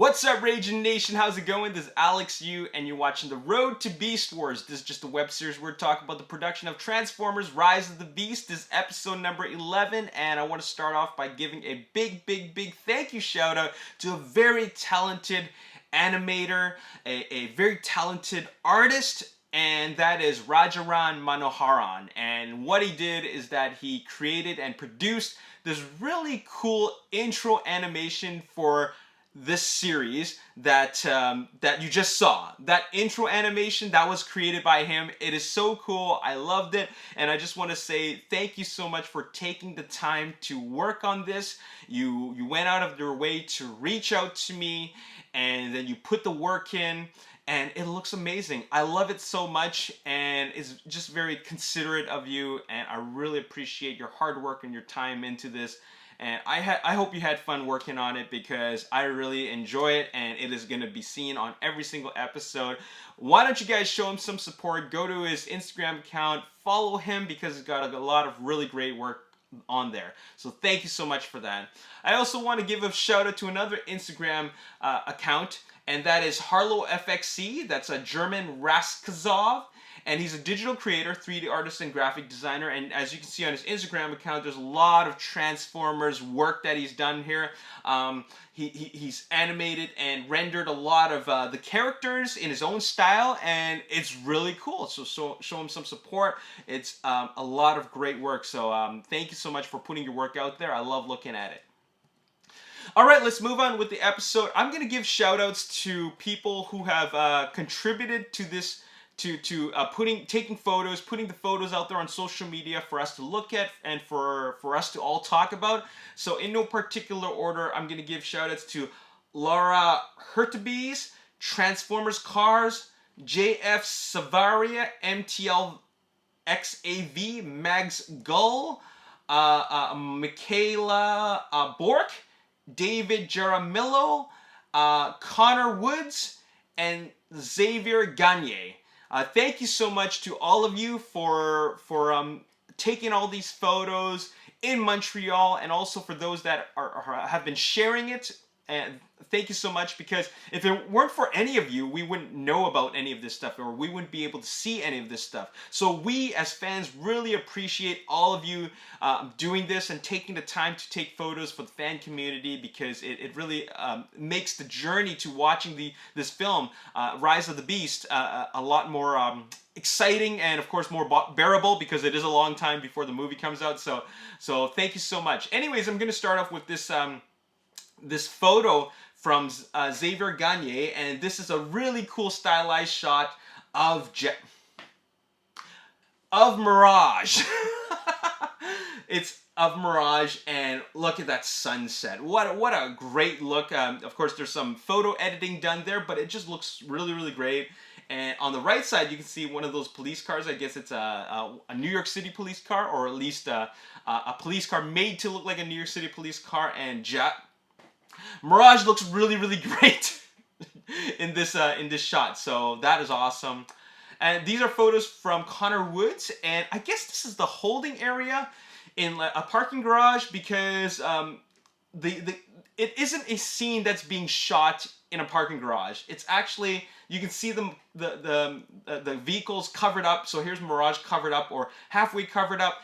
What's up, Ragin Nation? How's it going? This is Alex Yu, and you're watching The Road to Beast Wars. This is just a web series where we're talking about the production of Transformers Rise of the Beast. This is episode number 11, and I want to start off by giving a big thank you shout out to a very talented animator, a very talented artist, and that is Rajaran Manoharan. And what he did is that he created and produced this really cool intro animation for this series that you just saw. That intro animation that was created by him. It is so cool. I loved it, and I just want to say thank you so much for taking the time to work on this. You went out of your way to reach out to me, and then you put the work in, and it looks amazing. I love it so much, and it's just very considerate of you, and I really appreciate your hard work and your time into this. And I hope you had fun working on it, because I really enjoy it, and it is going to be seen on every single episode. Why don't you guys show him some support? Go to his Instagram account, follow him, because he's got a lot of really great work on there. So thank you so much for that. I also want to give a shout out to another Instagram account, and that is Harlow FXC. That's a German Raskazov. And he's a digital creator, 3D artist, and graphic designer. And as you can see on his Instagram account, there's a lot of Transformers work that he's done here. He's animated and rendered a lot of the characters in his own style, and it's really cool. So show him some support. It's a lot of great work. So thank you so much for putting your work out there. I love looking at it. All right, let's move on with the episode. I'm going to give shout outs to people who have contributed to this, taking photos, putting the photos out there on social media for us to look at and for us to all talk about. So in no particular order, I'm going to give shout outs to Laura Hurtubise, Transformers Cars, JF Savaria, MTL XAV, Mags Gull, Michaela Bork, David Jaramillo, Connor Woods, and Xavier Gagne. Thank you so much to all of you for taking all these photos in Montreal, and also for those that have been sharing it. And thank you so much, because if it weren't for any of you, we wouldn't know about any of this stuff, or we wouldn't be able to see any of this stuff. So we as fans really appreciate all of you doing this and taking the time to take photos for the fan community, because it really makes the journey to watching this film, Rise of the Beast, a lot more exciting, and of course more bearable, because it is a long time before the movie comes out. So thank you so much. Anyways, I'm going to start off with this photo from Xavier Gagne, and this is a really cool stylized shot of Mirage. It's of Mirage, and look at that sunset. What a great look. Of course, there's some photo editing done there, but it just looks really great. And on the right side, you can see one of those police cars. I guess it's a New York City police car, or at least a police car made to look like a New York City police car. And Mirage looks really great in this shot. So that is awesome. And these are photos from Connor Woods, and I guess this is the holding area in a parking garage, because it isn't a scene that's being shot in a parking garage. It's actually, you can see the vehicles covered up. So here's Mirage covered up, or halfway covered up.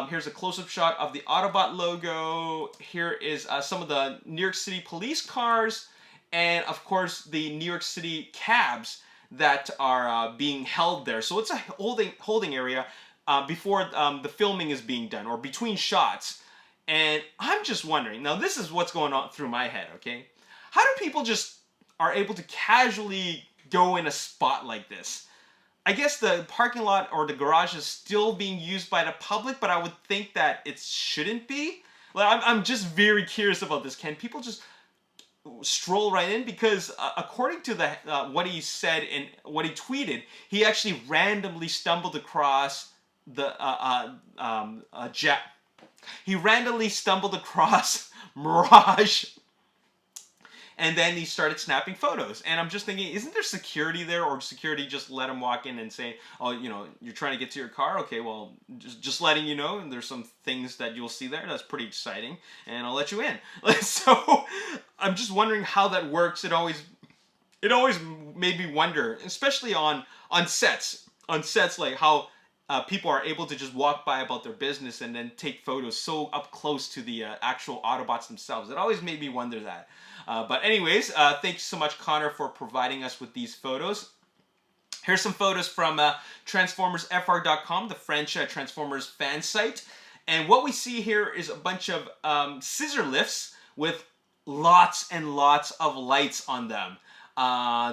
Here's a close-up shot of the Autobot logo. Here is some of the New York City police cars, and of course the New York City cabs that are being held there. So it's a holding area before the filming is being done, or between shots. And I'm just wondering, now this is what's going on through my head, okay? How do people just are able to casually go in a spot like this? I guess the parking lot or the garage is still being used by the public, but I would think that it shouldn't be. Like, I'm just very curious about this. Can people just stroll right in? Because according to what he said and what he tweeted, he actually randomly stumbled across He randomly stumbled across Mirage, and then he started snapping photos. And I'm just thinking, isn't there security there, or security just let him walk in and say, oh, you know, you're trying to get to your car? Okay, well, just letting you know, and there's some things that you'll see there that's pretty exciting, and I'll let you in. So I'm just wondering how that works. It always made me wonder, especially on sets, like how people are able to just walk by about their business and then take photos so up close to the actual Autobots themselves. It always made me wonder that. But anyways, thank you so much, Connor, for providing us with these photos. Here's some photos from TransformersFR.com, the French Transformers fan site. And what we see here is a bunch of scissor lifts with lots and lots of lights on them.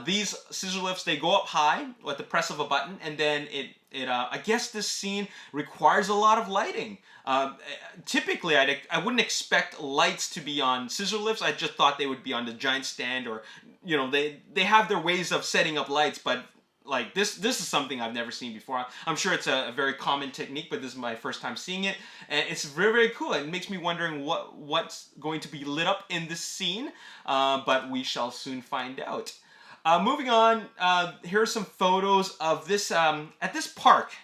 These scissor lifts, they go up high with the press of a button, and then I guess this scene requires a lot of lighting. Typically, I wouldn't expect lights to be on scissor lifts. I just thought they would be on the giant stand, or, you know, they have their ways of setting up lights, but like this is something I've never seen before. I'm sure it's a very common technique, but this is my first time seeing it, and it's very, very cool. It makes me wondering what's going to be lit up in this scene, but we shall soon find out. Moving on, here are some photos of this at this park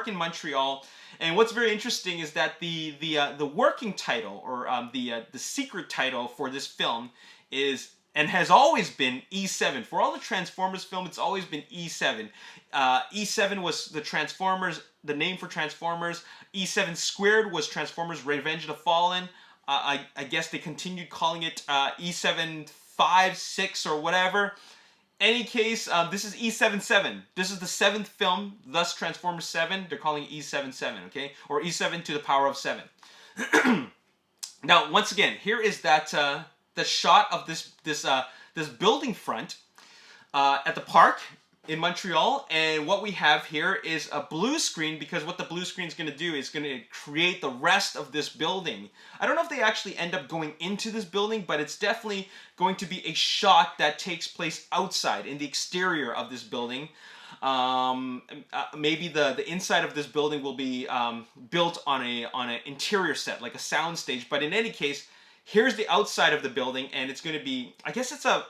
in Montreal. And what's very interesting is that the working title, or the secret title for this film is, and has always been, E7. For all the Transformers film, it's always been E7. E7 was the name for Transformers. E7 squared was Transformers Revenge of the Fallen. I guess they continued calling it E7 5, 6, or whatever. Any case, this is E77. This is the 7th film, thus Transformers 7. They're calling it E77, okay? Or E7 to the power of 7. Now, once again, here is that the shot of this building front at the park in Montreal, and what we have here is a blue screen, because what the blue screen is going to do is going to create the rest of this building. I don't know if they actually end up going into this building, but it's definitely going to be a shot that takes place outside in the exterior of this building. Maybe the inside of this building will be built on an interior set, like a sound stage, but in any case, here's the outside of the building, and it's going to be, I guess it's a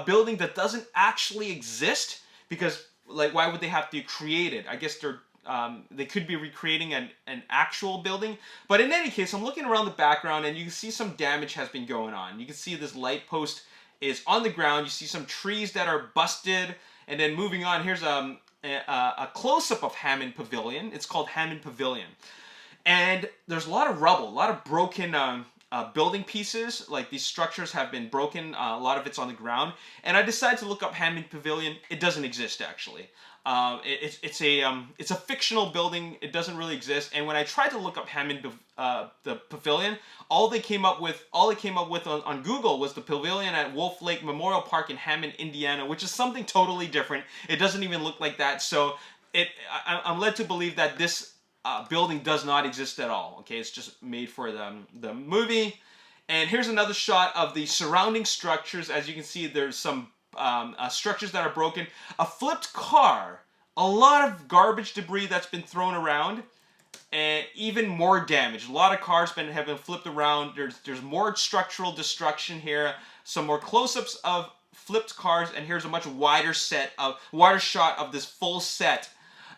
building that doesn't actually exist, because, like, why would they have to create it? I guess they could be recreating an actual building. But in any case, I'm looking around the background, and you can see some damage has been going on. You can see this light post is on the ground. You see some trees that are busted. And then moving on, here's a close-up of Hammond Pavilion. It's called Hammond Pavilion. And there's a lot of rubble, a lot of broken building pieces. Like, these structures have been broken. A lot of it's on the ground. And I decided to look up Hammond Pavilion. It doesn't exist, actually. It's a fictional building. It doesn't really exist. And when I tried to look up Hammond the Pavilion, all they came up with on Google was the pavilion at Wolf Lake Memorial Park in Hammond, Indiana, which is something totally different. It doesn't even look like that. So I'm led to believe that this building does not exist at all. Okay, it's just made for the movie. And here's another shot of the surrounding structures. As you can see, there's some structures that are broken. A flipped car. A lot of garbage debris that's been thrown around. And even more damage. A lot of cars have been flipped around. There's more structural destruction here. Some more close-ups of flipped cars. And here's a much wider shot of this full set.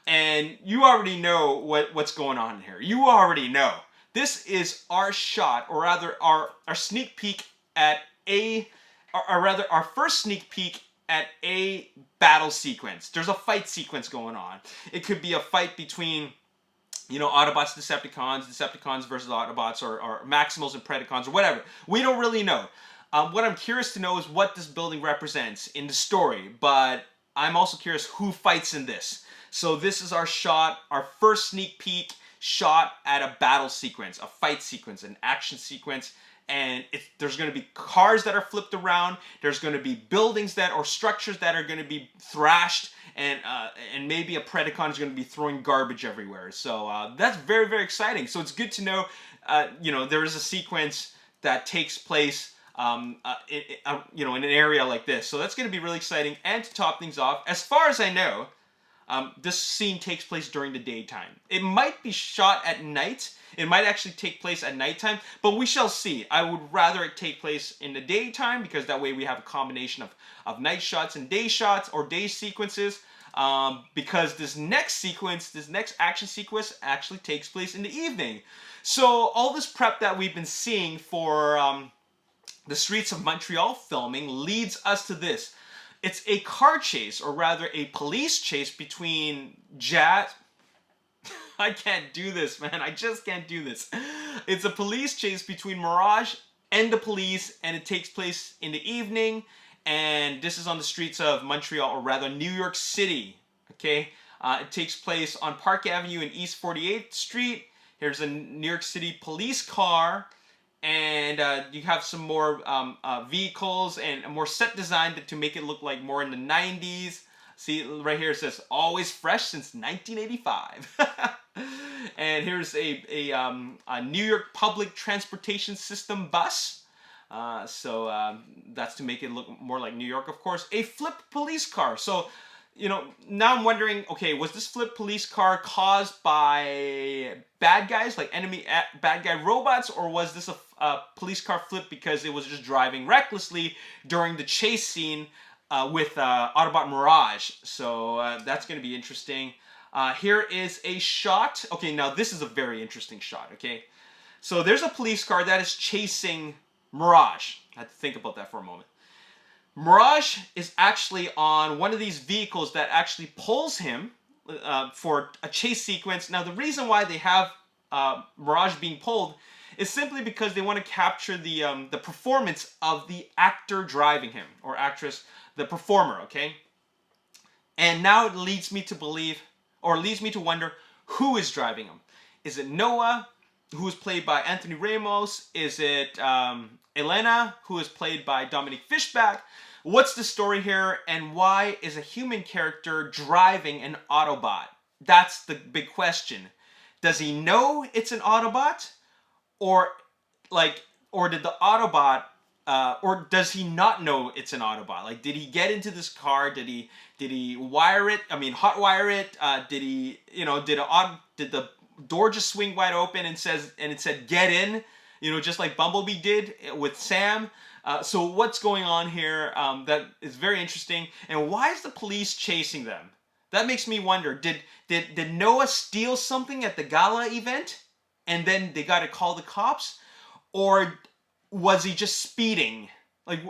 And you already know what's going on here. You already know. This is our shot, or rather our sneak peek at our first sneak peek at a battle sequence. There's a fight sequence going on. It could be a fight between, you know, Autobots, Decepticons versus Autobots, or Maximals and Predacons, or whatever. We don't really know. What I'm curious to know is what this building represents in the story, but I'm also curious who fights in this. So this is our shot, our first sneak peek shot at a battle sequence, a fight sequence, an action sequence. And there's going to be cars that are flipped around. There's going to be buildings or structures that are going to be thrashed. And maybe a Predacon is going to be throwing garbage everywhere. So that's very, very exciting. So it's good to know, you know, there is a sequence that takes place you know, in an area like this. So that's going to be really exciting. And to top things off, as far as I know, this scene takes place during the daytime. It might be shot at night. It might actually take place at nighttime, but we shall see. I would rather it take place in the daytime because that way we have a combination of night shots and day shots or day sequences. Because this next action sequence actually takes place in the evening. So all this prep that we've been seeing for the streets of Montreal filming leads us to this. It's a car chase, or rather a police chase between I can't do this, man. I just can't do this. It's a police chase between Mirage and the police, and it takes place in the evening, and this is on the streets of Montreal, or rather New York City, okay? It takes place on Park Avenue and East 48th Street. Here's a New York City police car, and you have some more vehicles and a more set design to make it look like more in the 90s. See, right here it says, always fresh since 1985. And here's a New York Public Transportation System bus. So that's to make it look more like New York, of course. A flipped police car. So, you know, now I'm wondering, okay, was this flipped police car caused by bad guys, like bad guy robots, or was this a police car flipped because it was just driving recklessly during the chase scene with Autobot Mirage? So that's going to be interesting. Here is a shot. Okay, now this is a very interesting shot, okay? So there's a police car that is chasing Mirage. I had to think about that for a moment. Mirage is actually on one of these vehicles that actually pulls him for a chase sequence. Now, the reason why they have Mirage being pulled is simply because they want to capture the performance of the actor driving him, or actress, the performer, okay? And now it leads me to believe, or leads me to wonder, who is driving him? Is it Noah, who is played by Anthony Ramos? Is it Elena, who is played by Dominic Fishback? What's the story here, and why is a human character driving an Autobot? That's the big question. Does he know it's an Autobot, or did the Autobot, or does he not know it's an Autobot? Like, did he get into this car? Did he wire it? I mean, hot wire it? Did the door just swing wide open and it said get in? You know, just like Bumblebee did with Sam. So what's going on here? That is very interesting. And why is the police chasing them? That makes me wonder. Did Noah steal something at the gala event, and then they got to call the cops, or was he just speeding? Like,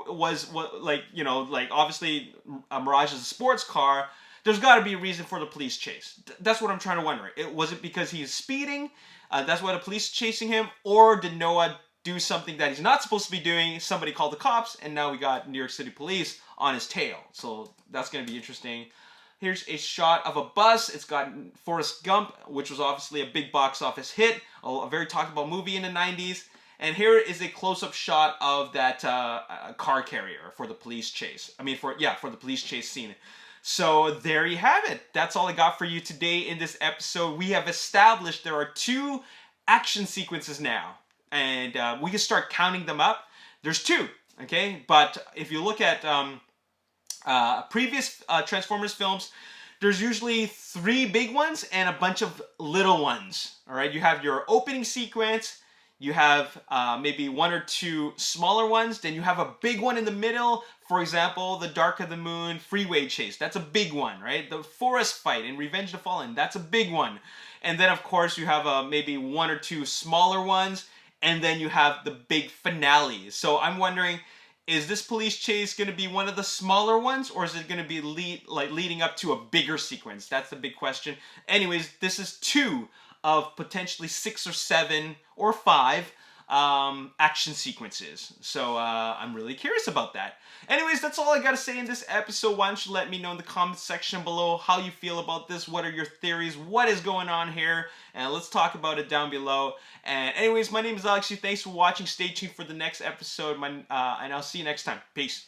obviously Mirage is a sports car. There's got to be a reason for the police chase. That's what I'm trying to wonder. Was it because he's speeding? That's why the police chasing him, or did Noah do something that he's not supposed to be doing? Somebody called the cops, and now we got New York City police on his tail. So that's going to be interesting. Here's a shot of a bus. It's got Forrest Gump, which was obviously a big box office hit, a very talked about movie in the 90s. And here is a close-up shot of that car carrier for the police chase. For the police chase scene. So there you have it. That's all I got for you today in this episode. We have established there are 2 action sequences now, and we can start counting them up. There's 2, okay? But if you look at previous Transformers films, there's usually 3 big ones and a bunch of little ones. All right, you have your opening sequence. You have maybe 1 or 2 smaller ones. Then you have a big one in the middle. For example, the Dark of the Moon freeway chase. That's a big one, right? The forest fight in Revenge of the Fallen. That's a big one. And then, of course, you have maybe 1 or 2 smaller ones. And then you have the big finale. So I'm wondering, is this police chase going to be one of the smaller ones? Or is it going to be leading up to a bigger sequence? That's the big question. Anyways, this is 2 of potentially 6 or 7 or 5 action sequences. So I'm really curious about that. Anyways, that's all I got to say in this episode. Why don't you let me know in the comment section below how you feel about this. What are your theories? What is going on here? And let's talk about it down below. And anyways, my name is Alex. Thanks for watching. Stay tuned for the next episode. And I'll see you next time. Peace.